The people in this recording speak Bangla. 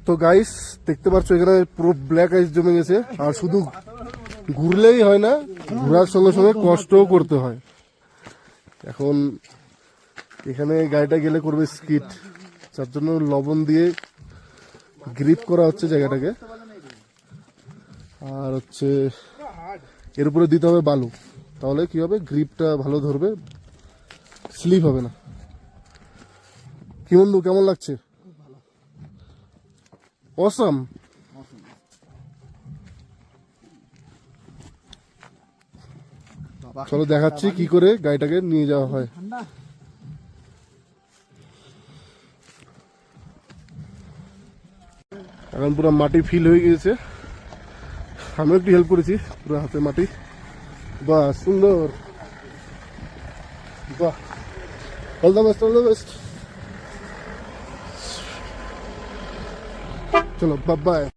তো গাইস দেখতে পাচ্ছ এখানে পুরো ব্ল্যাক আইস জমে গেছে, আর শুধু ঘুরলেই হয় না, ঘোরার সঙ্গে সঙ্গে কষ্টও করতে হয়। এখন এখানে গাড়িটা গেলে করবে স্কিড, যার জন্য লবণ দিয়ে গ্রিপ করা হচ্ছে জায়গাটাকে, আর হচ্ছে এর উপরে দিতে হবে বালু, তাহলে কি হবে গ্রিপটা ভালো ধরবে, স্লিপ হবে না। কি বন্ধু কেমন লাগছে? অসাম। চলো দেখাচ্ছি কি করে গাড়িটাকে নিয়ে যাওয়া হয়। এখন পুরো মাটি ফিল হয়ে গিয়েছে, আমিও একটু হেল্প করেছি, পুরো হাতে মাটি। বাহ সুন্দর, বাহ, all the best, all the best. চলো বাই বাই।